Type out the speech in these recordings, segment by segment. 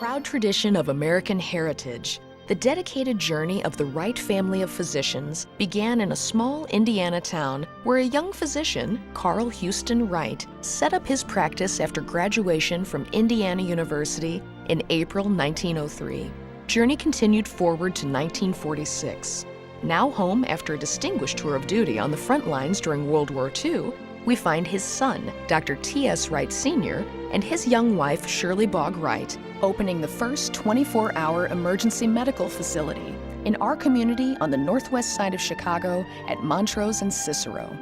proud tradition of American heritage, the dedicated journey of the Wright family of physicians began in a small Indiana town where a young physician, Carl Houston Wright, set up his practice after graduation from Indiana University in April 1903. Journey continued forward to 1946. Now home after a distinguished tour of duty on the front lines during World War II, we find his son, Dr. T.S. Wright Sr., and his young wife, Shirley Bogg Wright, opening the first 24-hour emergency medical facility in our community on the northwest side of Chicago at Montrose and Cicero.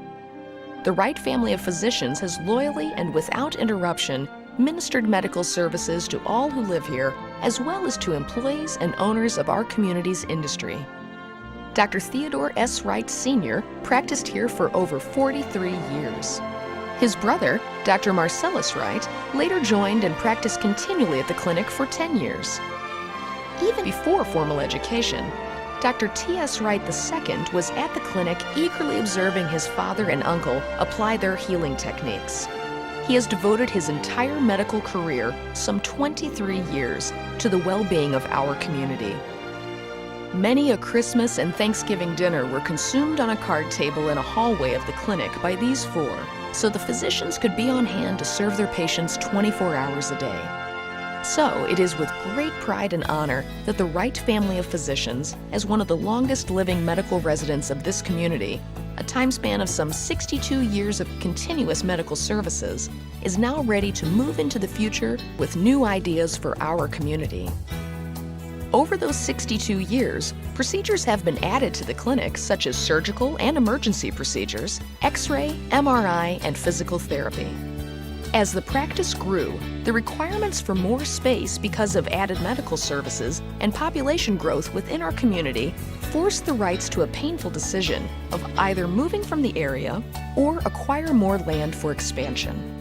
The Wright family of physicians has loyally and without interruption ministered medical services to all who live here, as well as to employees and owners of our community's industry. Dr. Theodore S. Wright Sr. practiced here for over 43 years. His brother, Dr. Marcellus Wright, later joined and practiced continually at the clinic for 10 years. Even before formal education, Dr. T.S. Wright II was at the clinic eagerly observing his father and uncle apply their healing techniques. He has devoted his entire medical career, some 23 years, to the well-being of our community. Many a Christmas and Thanksgiving dinner were consumed on a card table in a hallway of the clinic by these four, so the physicians could be on hand to serve their patients 24 hours a day. So it is with great pride and honor that the Wright family of physicians, as one of the longest living medical residents of this community, a time span of some 62 years of continuous medical services, is now ready to move into the future with new ideas for our community. Over those 62 years, procedures have been added to the clinic such as surgical and emergency procedures, X-ray, MRI, and physical therapy. As the practice grew, the requirements for more space because of added medical services and population growth within our community forced the Wrights to a painful decision of either moving from the area or acquire more land for expansion.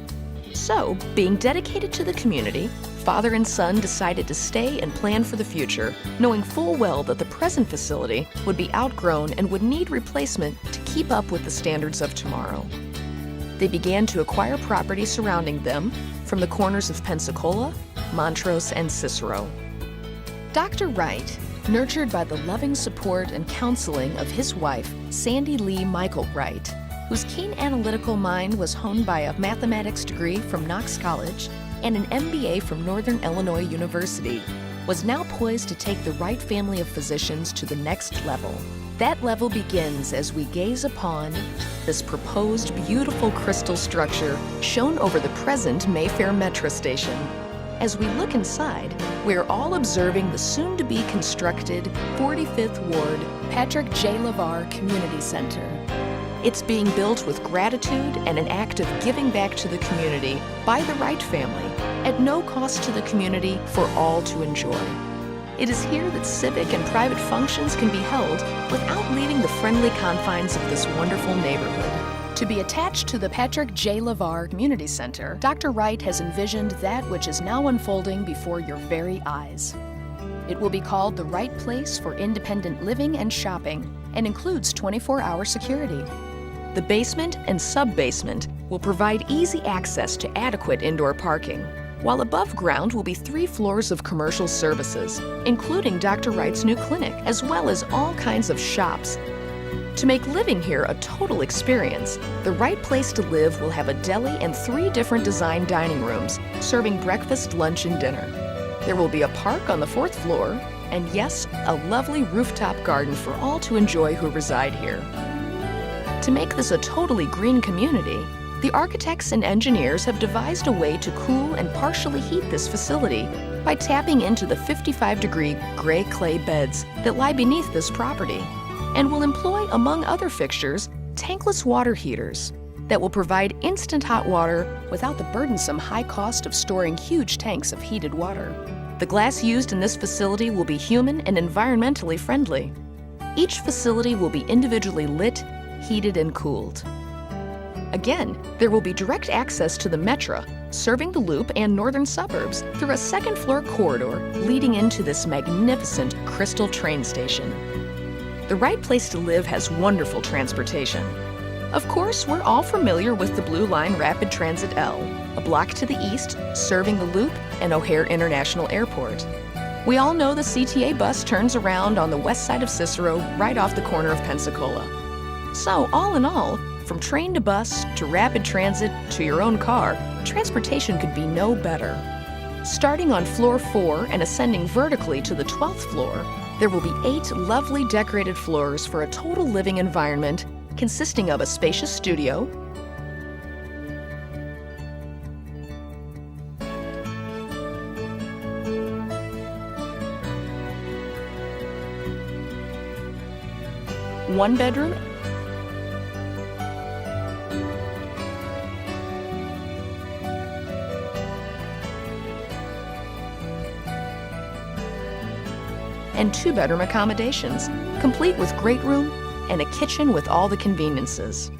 So, being dedicated to the community, father and son decided to stay and plan for the future, knowing full well that the present facility would be outgrown and would need replacement to keep up with the standards of tomorrow. They began to acquire property surrounding them from the corners of Pensacola, Montrose, and Cicero. Dr. Wright, nurtured by the loving support and counseling of his wife, Sandy Lee Michael Wright, whose keen analytical mind was honed by a mathematics degree from Knox College and an MBA from Northern Illinois University, was now poised to take the Wright family of physicians to the next level. That level begins as we gaze upon this proposed beautiful crystal structure shown over the present Mayfair Metro Station. As we look inside, we are all observing the soon-to-be constructed 45th Ward Patrick J. LeVar Community Center. It's being built with gratitude and an act of giving back to the community by the Wright family at no cost to the community for all to enjoy. It is here that civic and private functions can be held without leaving the friendly confines of this wonderful neighborhood. To be attached to the Patrick J. LeVar Community Center, Dr. Wright has envisioned that which is now unfolding before your very eyes. It will be called the Wright Place for Independent Living and Shopping and includes 24-hour security. The basement and sub-basement will provide easy access to adequate indoor parking, while above ground will be 3 floors of commercial services, including Dr. Wright's new clinic, as well as all kinds of shops. To make living here a total experience, the Wright Place to Live will have a deli and 3 different design dining rooms, serving breakfast, lunch, and dinner. There will be a park on the 4th floor, and yes, a lovely rooftop garden for all to enjoy who reside here. To make this a totally green community, the architects and engineers have devised a way to cool and partially heat this facility by tapping into the 55-degree gray clay beds that lie beneath this property, and will employ, among other fixtures, tankless water heaters that will provide instant hot water without the burdensome high cost of storing huge tanks of heated water. The glass used in this facility will be human and environmentally friendly. Each facility will be individually lit, heated, and cooled. Again, there will be direct access to the Metro, serving the Loop and northern suburbs through a second-floor corridor leading into this magnificent Crystal train station. The Wright Place to Live has wonderful transportation. Of course, we're all familiar with the Blue Line Rapid Transit L, a block to the east, serving the Loop and O'Hare International Airport. We all know the CTA bus turns around on the west side of Cicero, right off the corner of Pensacola. So, all in all, from train to bus to rapid transit to your own car, transportation could be no better. Starting on floor 4 and ascending vertically to the 12th floor, there will be 8 lovely decorated floors for a total living environment consisting of a spacious studio, one bedroom, and 2-bedroom accommodations, complete with great room and a kitchen with all the conveniences.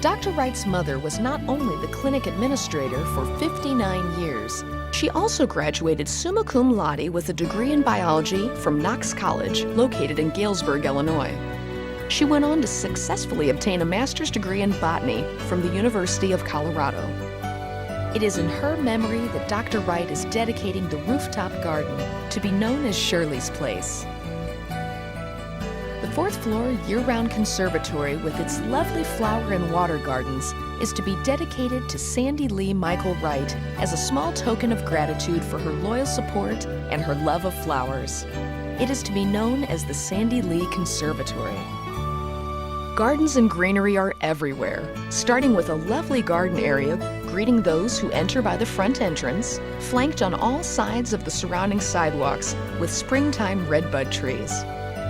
Dr. Wright's mother was not only the clinic administrator for 59 years, she also graduated summa cum laude with a degree in biology from Knox College, located in Galesburg, Illinois. She went on to successfully obtain a master's degree in botany from the University of Colorado. It is in her memory that Dr. Wright is dedicating the rooftop garden to be known as Shirley's Place. The 4th floor year-round conservatory with its lovely flower and water gardens is to be dedicated to Sandy Lee Michael Wright as a small token of gratitude for her loyal support and her love of flowers. It is to be known as the Sandy Lee Conservatory. Gardens and greenery are everywhere, starting with a lovely garden area greeting those who enter by the front entrance, flanked on all sides of the surrounding sidewalks with springtime redbud trees.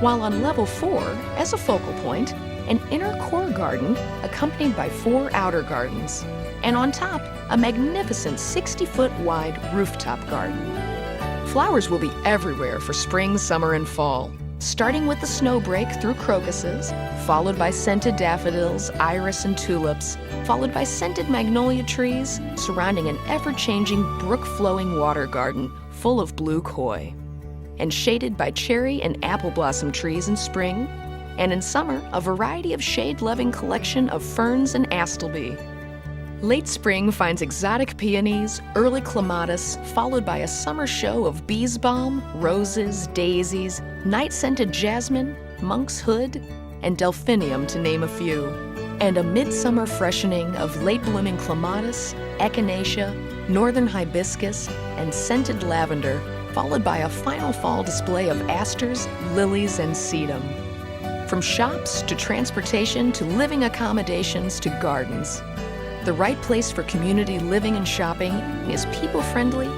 While on level 4, as a focal point, an inner core garden accompanied by 4 outer gardens, and on top, a magnificent 60-foot wide rooftop garden. Flowers will be everywhere for spring, summer, and fall, starting with the snowbreak through crocuses, followed by scented daffodils, iris, and tulips, followed by scented magnolia trees, surrounding an ever-changing brook-flowing water garden full of blue koi, and shaded by cherry and apple blossom trees in spring, and in summer, a variety of shade-loving collection of ferns and astilbe. Late spring finds exotic peonies, early clematis, followed by a summer show of bees balm, roses, daisies, night-scented jasmine, monk's hood, and delphinium, to name a few, and a midsummer freshening of late-blooming clematis, echinacea, northern hibiscus, and scented lavender, followed by a final fall display of asters, lilies, and sedum. From shops to transportation to living accommodations to gardens, the right place for community living and shopping is people-friendly,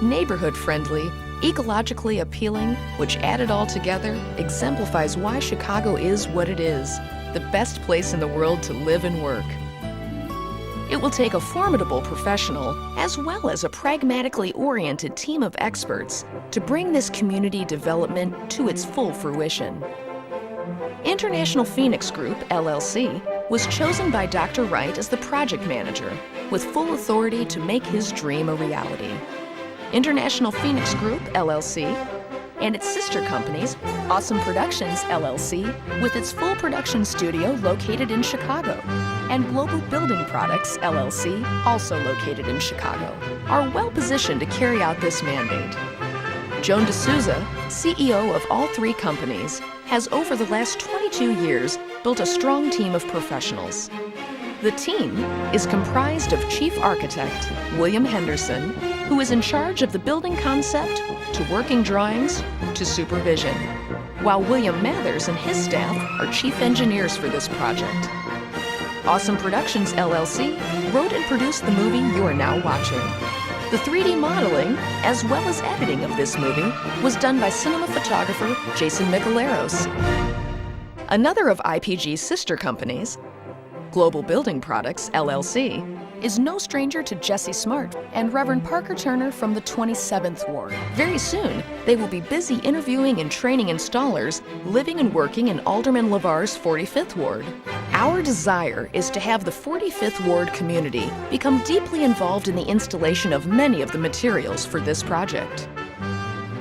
neighborhood-friendly, ecologically appealing, which added all together exemplifies why Chicago is what it is, the best place in the world to live and work. It will take a formidable professional as well as a pragmatically oriented team of experts to bring this community development to its full fruition. International Phoenix Group, LLC, was chosen by Dr. Wright as the project manager, with full authority to make his dream a reality. International Phoenix Group, LLC, and its sister companies, Awesome Productions, LLC, with its full production studio located in Chicago, and Global Building Products, LLC, also located in Chicago, are well positioned to carry out this mandate. Joan D'Souza, CEO of all 3 companies, has over the last 22 years built a strong team of professionals. The team is comprised of Chief Architect William Henderson, who is in charge of the building concept to working drawings to supervision, while William Mathers and his staff are chief engineers for this project. Awesome Productions, LLC, wrote and produced the movie you are now watching. The 3D modeling, as well as editing of this movie, was done by cinema photographer Jason Micheleros. Another of IPG's sister companies, Global Building Products, LLC, is no stranger to Jesse Smart and Reverend Parker Turner from the 27th Ward. Very soon, they will be busy interviewing and training installers living and working in Alderman LeVar's 45th Ward. Our desire is to have the 45th Ward community become deeply involved in the installation of many of the materials for this project.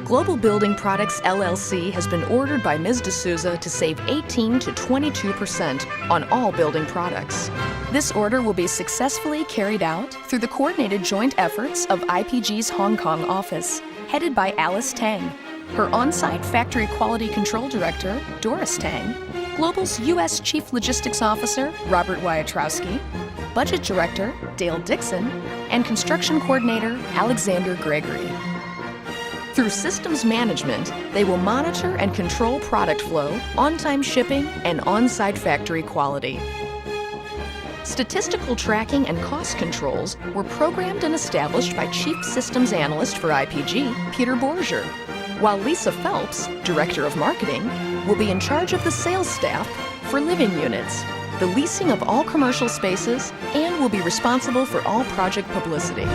Global Building Products LLC has been ordered by Ms. D'Souza to save 18 to 22% on all building products. This order will be successfully carried out through the coordinated joint efforts of IPG's Hong Kong office, headed by Alice Tang, her on-site Factory Quality Control Director, Doris Tang, Global's U.S. Chief Logistics Officer, Robert Wyatrowski, Budget Director, Dale Dixon, and Construction Coordinator, Alexander Gregory. Through systems management, they will monitor and control product flow, on-time shipping, and on-site factory quality. Statistical tracking and cost controls were programmed and established by Chief Systems Analyst for IPG, Peter Borger, while Lisa Phelps, Director of Marketing, will be in charge of the sales staff for living units, the leasing of all commercial spaces, and will be responsible for all project publicity.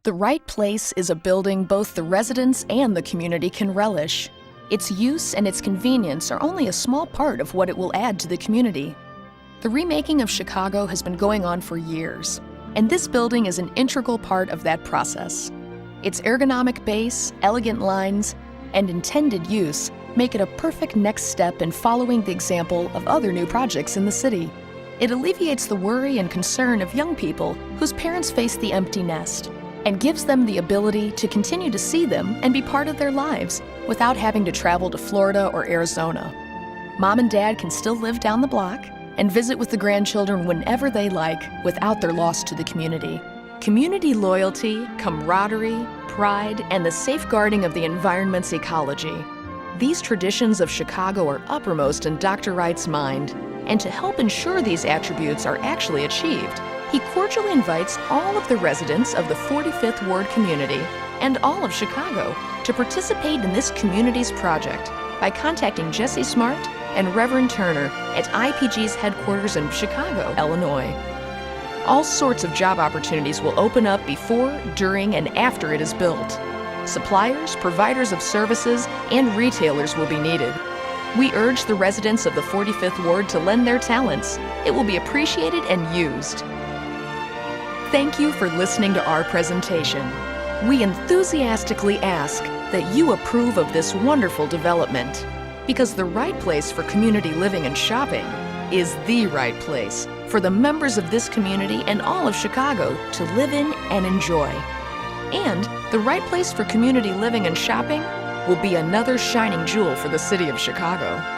The Right Place is a building both the residents and the community can relish. Its use and its convenience are only a small part of what it will add to the community. The remaking of Chicago has been going on for years, and this building is an integral part of that process. Its ergonomic base, elegant lines, and intended use make it a perfect next step in following the example of other new projects in the city. It alleviates the worry and concern of young people whose parents face the empty nest, and gives them the ability to continue to see them and be part of their lives without having to travel to Florida or Arizona. Mom and Dad can still live down the block and visit with the grandchildren whenever they like without their loss to the community. Community loyalty, camaraderie, pride, and the safeguarding of the environment's ecology. These traditions of Chicago are uppermost in Dr. Wright's mind, and to help ensure these attributes are actually achieved, he cordially invites all of the residents of the 45th Ward community and all of Chicago to participate in this community's project by contacting Jesse Smart and Reverend Turner at IPG's headquarters in Chicago, Illinois. All sorts of job opportunities will open up before, during, and after it is built. Suppliers, providers of services, and retailers will be needed. We urge the residents of the 45th Ward to lend their talents. It will be appreciated and used. Thank you for listening to our presentation. We enthusiastically ask that you approve of this wonderful development, because the right place for community living and shopping is the right place for the members of this community and all of Chicago to live in and enjoy. And the right place for community living and shopping will be another shining jewel for the city of Chicago.